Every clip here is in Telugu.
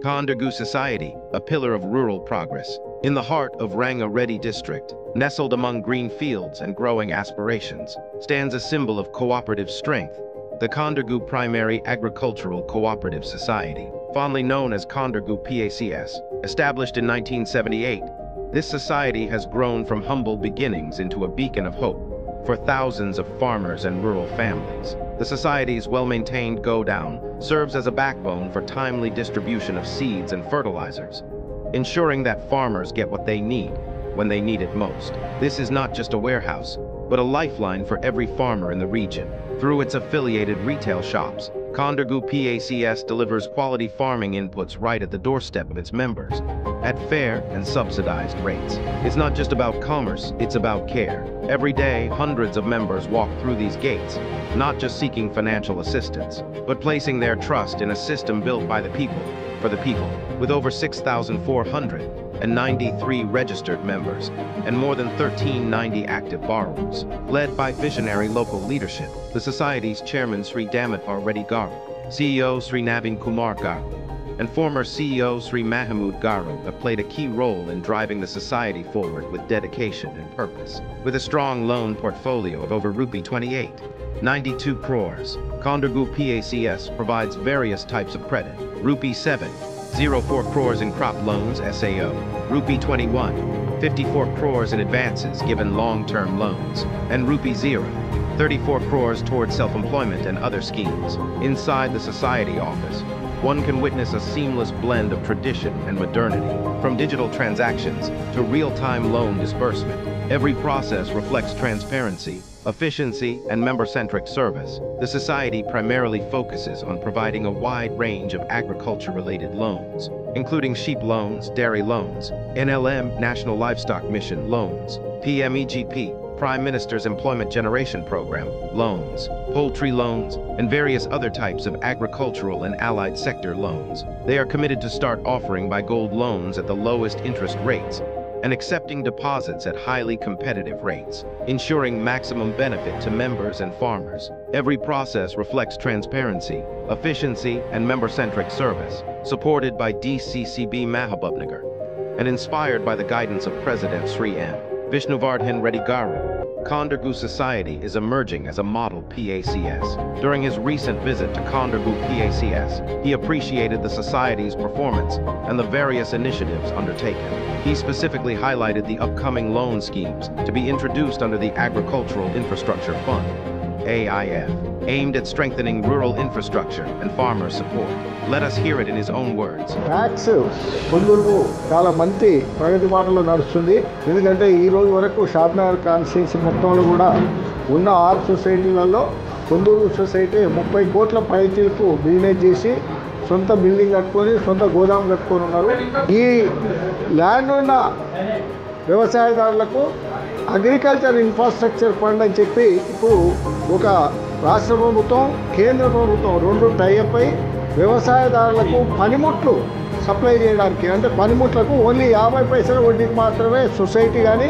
Kondargu Society, a pillar of rural progress. In the heart of Ranga Reddy district, nestled among green fields and growing aspirations, stands a symbol of cooperative strength, the Kondargu Primary Agricultural Cooperative Society, fondly known as Kondargu PACS. Established in 1978, this society has grown from humble beginnings into a beacon of hope for thousands of farmers and rural families. The society's well-maintained go-down serves as a backbone for timely distribution of seeds and fertilizers, ensuring that farmers get what they need when they need it most. This is not just a warehouse, but a lifeline for every farmer in the region. Through its affiliated retail shops, Kondargu PACS delivers quality farming inputs right at the doorstep of its members, at fair and subsidized rates. It's not just about commerce, it's about care. Every day, hundreds of members walk through these gates, not just seeking financial assistance, but placing their trust in a system built by the people, for the people. With over 6,493 registered members and more than 1,390 active borrowers, led by visionary local leadership, the Society's chairman Sri Damodar Reddy Garu, CEO Sri Naveen Kumar Garu, and former CEO Sri Mahmood Garu have played a key role in driving the society forward with dedication and purpose. With a strong loan portfolio of over Rupee 92 crores, Kondargu PACS provides various types of credit. Rupee 704 crores in crop loans SAO, Rupee 54 crores in advances given long-term loans, and Rupee 34 crores towards self-employment and other schemes. Inside the society office, one can witness a seamless blend of tradition and modernity, from digital transactions to real-time loan disbursement. Every process reflects transparency, efficiency, and member-centric service. The society primarily focuses on providing a wide range of agriculture-related loans, including sheep loans, dairy loans, NLM National Livestock Mission loans, PMEGP, Prime Minister's Employment Generation Program loans, poultry loans, and various other types of agricultural and allied sector loans. They are committed to start offering by gold loans at the lowest interest rates and accepting deposits at highly competitive rates, ensuring maximum benefit to members and farmers. Every process reflects transparency, efficiency, and member-centric service, supported by DCCB Mahabubnagar, and inspired by the guidance of President Sri M. Vishnuvardhan Reddy Garu. Kondargu Society is emerging as a model PACS. During his recent visit to Kondargu PACS, he appreciated the society's performance and the various initiatives undertaken. He specifically highlighted the upcoming loan schemes to be introduced under the Agricultural Infrastructure Fund, AIF, aimed at strengthening rural infrastructure and farmer support. Let us hear it in his own words. Tax కొందరు చాలా మంచి ప్రగతి బాటలో నడుస్తుంది. ఎందుకంటే ఈ రోజు వరకు షాద్నగర్ కాన్స్టిట్యున్సీ మొత్తంలో కూడా ఉన్న 6 సొసైటీలలో కొందరు సొసైటీ 30 కోట్ల పైచీలకు బిజినెస్ చేసి సొంత బిల్డింగ్ కట్టుకొని సొంత గోదాం కట్టుకొని ఉన్నారు. ఈ ల్యాండ్ ఉన్న వ్యవసాయదారులకు అగ్రికల్చర్ ఇన్ఫ్రాస్ట్రక్చర్ ఫండ్ అని చెప్పి ఇప్పుడు ఒక రాష్ట్ర ప్రభుత్వం కేంద్ర ప్రభుత్వం 2 టైఅప్ అయి వ్యవసాయదారులకు పనిముట్లు సప్లై చేయడానికి, అంటే పనిముట్లకు ఓన్లీ 50 పైసల వడ్డీకి మాత్రమే సొసైటీ కానీ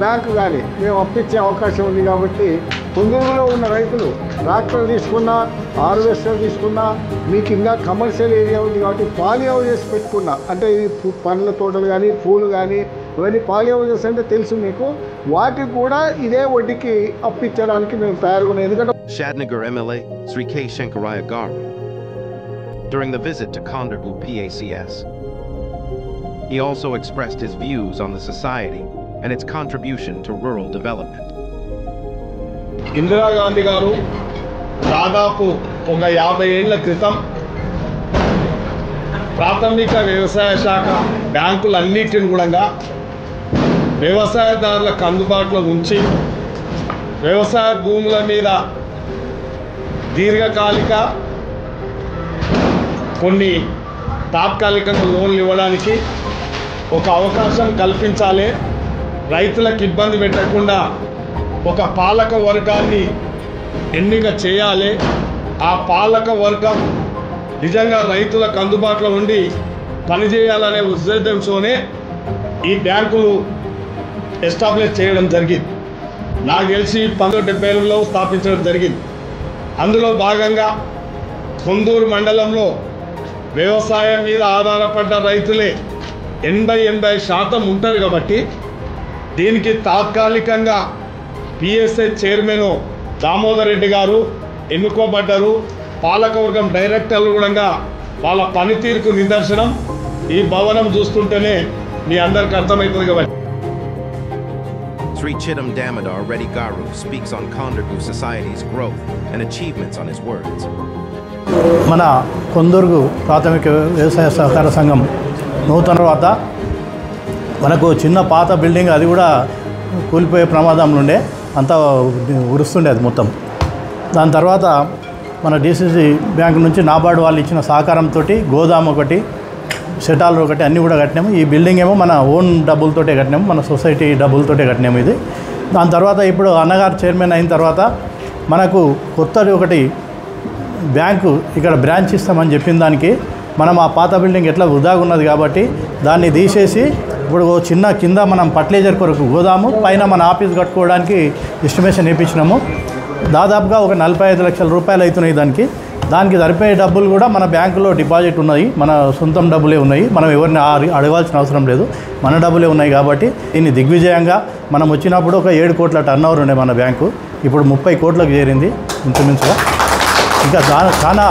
బ్యాంకు కానీ మేము అప్పించే అవకాశం ఉంది. కాబట్టి కొందరులో ఉన్న రైతులు ట్రాక్టర్ తీసుకున్నా, హార్వెస్టర్ తీసుకున్నా, మీకు ఇంకా కమర్షియల్ ఏరియా ఉంది కాబట్టి పాలి హౌజెస్ పెట్టుకున్నా, అంటే ఈ పండ్ల తోటలు కానీ పూలు కానీ ఇవన్నీ పాలి హౌజెస్ అంటే తెలుసు మీకు, వాటికి కూడా ఇదే వడ్డీకి అప్పించడానికి మేము తయారుగా ఉన్నాం. ఎందుకంటే Shadnagar MLA Sri K. Shankaraya Garu. During the visit to Kondargu PACS, he also expressed his views on the society and its contribution to rural development. Indira Gandhi గారు దాదాపు ఒక 50 ఏళ్ల క్రితం ప్రాథమిక వ్యవసాయ శాఖ బ్యాంకులన్నిటిని కూడా వ్యవసాయదారులకు అందుబాటులో ఉంచి వ్యవసాయ భూముల మీద దీర్ఘకాలిక కొన్ని తాత్కాలికంగా లోన్లు ఇవ్వడానికి ఒక అవకాశం కల్పించాలి. రైతులకు ఇబ్బంది పెట్టకుండా ఒక పాలక వర్గాన్ని ఎన్నిక చేయాలి. ఆ పాలక వర్గం నిజంగా రైతులకు అందుబాటులో ఉండి పనిచేయాలనే ఉద్దేశంతోనే ఈ బ్యాంకులు ఎస్టాబ్లిష్ చేయడం జరిగింది. నాకు తెలిసి 1970లో స్థాపించడం జరిగింది. అందులో భాగంగా కొందూరు మండలంలో వ్యవసాయం మీద ఆధారపడ్డ రైతులే 80% ఉంటారు కాబట్టి దీనికి తాత్కాలికంగా పిఎస్ఐ చైర్మన్ దామోదర్ రెడ్డి గారు ఎన్నుకోబడ్డారు. పాలకవర్గం డైరెక్టర్లు కూడా వాళ్ళ పనితీరుకు నిదర్శనం ఈ భవనం చూస్తుంటేనే మీ అందరికి అర్థమవుతుంది కాబట్టి. Sri Chittam Damodar Reddy Garu speaks on Kondargu Society's growth and achievements on his words. మన కొందర్గు ప్రాథమిక వ్యవసాయ సహకార సంఘం నూతన తర్వాత మనకు చిన్న పాత బిల్డింగ్ అది కూడా కూలిపోయే ప్రమాదంలో ఉండే, అంతా ఉరుస్తుండే అది మొత్తం. దాని తర్వాత మన డిసిసి బ్యాంక్ నుంచి నాబార్డు వాళ్ళు ఇచ్చిన సహకారంతో గోదాము ఒకటి, షెటాలర్ ఒకటి అన్నీ కూడా కట్టినాము. ఈ బిల్డింగ్ ఏమో మన ఓన్ డబ్బులతోటే కట్టినాము, మన సొసైటీ డబ్బులతోటే కట్టినాము ఇది. దాని తర్వాత ఇప్పుడు అన్నగారు చైర్మన్ అయిన తర్వాత మనకు కొత్తది ఒకటి బ్యాంకు ఇక్కడ బ్రాంచ్ ఇస్తామని చెప్పిన దానికి మనం ఆ పాత బిల్డింగ్ ఎట్లా వృధాగా ఉన్నది కాబట్టి దాన్ని తీసేసి ఇప్పుడు చిన్న కింద మనం ఫర్టిలైజర్ కొరకు గోదాము, పైన మన ఆఫీస్ కట్టుకోవడానికి ఎస్టిమేషన్ వేయించినాము. దాదాపుగా ఒక 45 లక్షల రూపాయలు అవుతున్నాయి దానికి సరిపోయే డబ్బులు కూడా మన బ్యాంకులో డిపాజిట్ ఉన్నాయి, మన సొంతం డబ్బులే ఉన్నాయి, మనం ఎవరిని అడగాల్సిన అవసరం లేదు, మన డబ్బులే ఉన్నాయి. కాబట్టి దీన్ని దిగ్విజయంగా మనం వచ్చినప్పుడు ఒక 7 కోట్ల టర్న్ ఓవర్ ఉండే మన బ్యాంకు, ఇప్పుడు 30 కోట్లకు చేరింది ఇంచుమించుగా. ఇంకా చాలా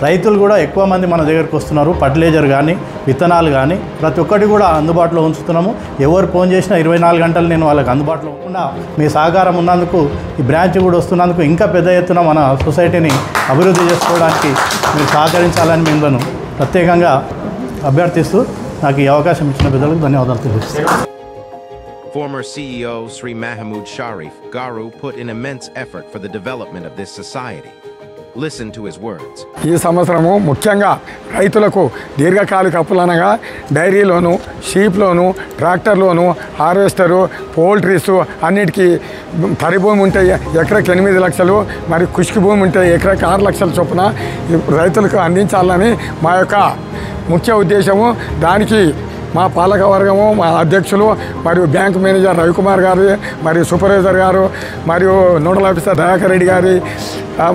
రైతులు కూడా ఎక్కువ మంది మన దగ్గరకు వస్తున్నారు. ఫర్టిలైజర్ కానీ విత్తనాలు కానీ ప్రతి ఒక్కటి కూడా అందుబాటులో ఉంచుతున్నాము. ఎవరు ఫోన్ చేసినా 24 గంటలు నేను వాళ్ళకి అందుబాటులో ఉండకుండా మీ సహకారం ఉన్నందుకు, ఈ బ్రాంచ్ కూడా వస్తున్నందుకు ఇంకా పెద్ద ఎత్తున మన సొసైటీని అభివృద్ధి చేసుకోవడానికి మీరు సహకరించాలని మిమ్మల్ని ప్రత్యేకంగా అభ్యర్థిస్తూ నాకు ఈ అవకాశం ఇచ్చిన పెద్దలకు ధన్యవాదాలు తెలియజేస్తాను. Former CEO Sri Mahmood Sharif Garu put in immense effort for the development of this society. Listen to his words. ఈ సంవత్సరము ముఖ్యంగా రైతులకు దీర్ఘకాలిక అప్పులనగా డైరీ లోను, షీప్ లోను, ట్రాక్టర్ లోను, హార్వెస్టరు, పోల్ట్రీస్ అన్నిటికీ పరిభూమి ఉంటే ఎకరాకి 8 లక్షలు, మరి కుష్కి భూమి ఉంటే ఎకరాకి 6 లక్షల చొప్పున రైతులకు అందించాలని మా యొక్క ముఖ్య ఉద్దేశము. దానికి మా పాలకవర్గము, మా అధ్యక్షులు మరియు బ్యాంక్ మేనేజర్ రవికుమార్ గారు, మరియు సూపర్వైజర్ గారు, మరియు నోడల్ ఆఫీసర్ దయాకర్ రెడ్డి గారి,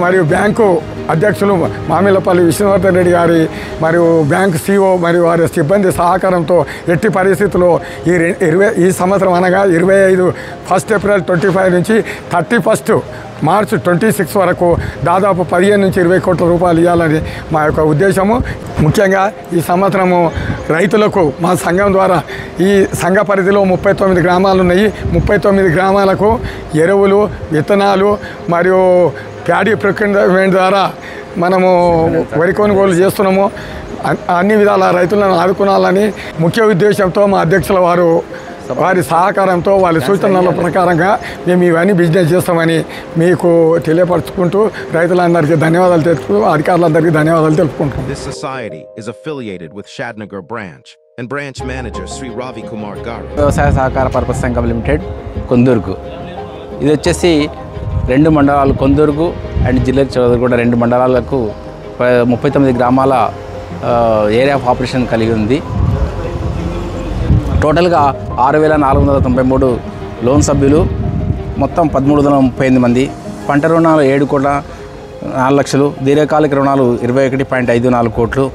మరియు బ్యాంకు అధ్యక్షులు మామిళ్ళపల్లి విష్ణువర్ధన్ రెడ్డి గారి, మరియు బ్యాంక్ సిఓ మరియు వారి సిబ్బంది సహకారంతో ఎట్టి పరిస్థితుల్లో ఈ సంవత్సరం అనగా 25 1 ఏప్రిల్ 25 నుంచి 31 మార్చ్ 26 వరకు దాదాపు 15 నుంచి 20 కోట్ల రూపాయలు ఇవ్వాలని మా యొక్క ఉద్దేశము. ముఖ్యంగా ఈ సంవత్సరము రైతులకు మా సంఘం ద్వారా ఈ సంఘ పరిధిలో 39 గ్రామాలు ఉన్నాయి. 39 గ్రామాలకు ఎరువులు, విత్తనాలు మరియు ప్యాడీ ప్రొక్యూర్మెంట్ ద్వారా మనము వరి కొనుగోలు చేస్తున్నాము. అన్ని విధాల రైతులను ఆదుకోవాలని ముఖ్య ఉద్దేశంతో మా అధ్యక్షుల వారి సహకారంతో వాళ్ళ సూచనల ప్రకారంగా మేము ఇవన్నీ బిజినెస్ చేస్తామని మీకు తెలియపరచుకుంటూ రైతులందరికీ ధన్యవాదాలు తెలుపుతూ అధికారులందరికీ ధన్యవాదాలు తెలుపుకుంటున్నాం. This society is affiliated with Shadnagar branch and branch manager Sri Ravi Kumar Garu. వ్యవసాయ సహకార పర్పస్ సంఘం లిమిటెడ్ కొందర్గు. ఇది వచ్చేసి 2 మండలాలు కొందర్గు అండ్ జిల్లా చౌదరిగూడ 2 మండలాలకు 39 గ్రామాల ఏరియా ఆఫ్ ఆపరేషన్ కలిగి ఉంది. టోటల్గా 6,493 లోన్ సభ్యులు, మొత్తం 1,338 మంది. పంట రుణాలు 7,04 లక్షలు, దీర్ఘకాలిక రుణాలు 21.54 కోట్లు,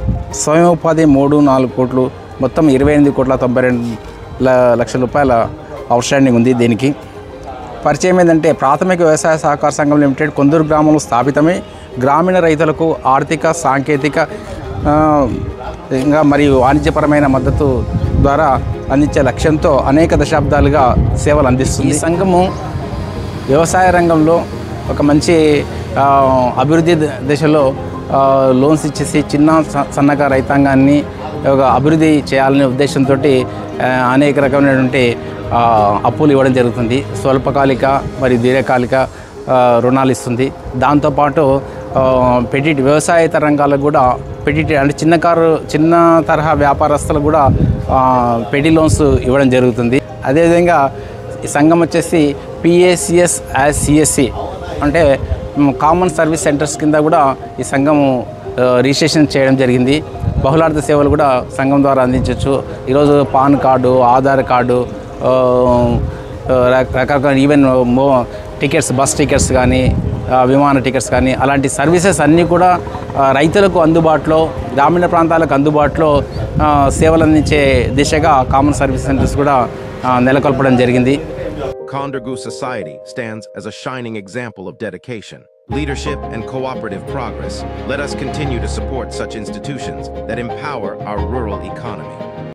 స్వయం ఉపాధి 3-4 కోట్లు, మొత్తం 28,92 లక్షల రూపాయల అవుట్స్టాండింగ్ ఉంది. దీనికి పరిచయం ఏంటంటే ప్రాథమిక వ్యవసాయ సహకార సంఘం లిమిటెడ్ కొందరు గ్రామంలో స్థాపితమై గ్రామీణ రైతులకు ఆర్థిక, సాంకేతిక ఇంకా మరియు వాణిజ్యపరమైన మద్దతు ద్వారా అందించే లక్ష్యంతో అనేక దశాబ్దాలుగా సేవలు అందిస్తుంది. ఈ సంఘము వ్యవసాయ రంగంలో ఒక మంచి అభివృద్ధి దశలో లోన్స్ ఇచ్చేసి చిన్న సన్నకారు రైతాంగాన్ని ఒక అభివృద్ధి చేయాలనే ఉద్దేశంతో అనేక రకమైనటువంటి అప్పులు ఇవ్వడం జరుగుతుంది. స్వల్పకాలిక మరియు దీర్ఘకాలిక రుణాలు ఇస్తుంది. దాంతోపాటు పెటిట్ వ్యవసాయేతర రంగాలకు కూడా పెటిట్ అంటే చిన్న తరహా వ్యాపారస్తులకు కూడా పెటి లోన్స్ ఇవ్వడం జరుగుతుంది. అదేవిధంగా ఈ సంఘం వచ్చేసి పిఏసిఎస్ యాజ్ సిఎస్సి అంటే కామన్ సర్వీస్ సెంటర్స్ కింద కూడా ఈ సంఘం రిజిస్ట్రేషన్ చేయడం జరిగింది. బహుళార్థ సేవలు కూడా సంఘం ద్వారా అందించవచ్చు. ఈరోజు పాన్ కార్డు, ఆధార్ కార్డు, రకరకాల ఈవెన్ టికెట్స్, బస్ టికెట్స్ కానీ విమాన టికెట్స్ కానీ అలాంటి సర్వీసెస్ అన్నీ కూడా రైతులకు అందుబాటులో, గ్రామీణ ప్రాంతాలకు అందుబాటులో సేవలు అందించే దిశగా కామన్ సర్వీస్ సెంటర్స్ కూడా నెలకొల్పడం జరిగింది. Kondragu Society stands as a shining example of dedication, leadership, and cooperative progress. Let us continue to support such institutions that empower our rural economy.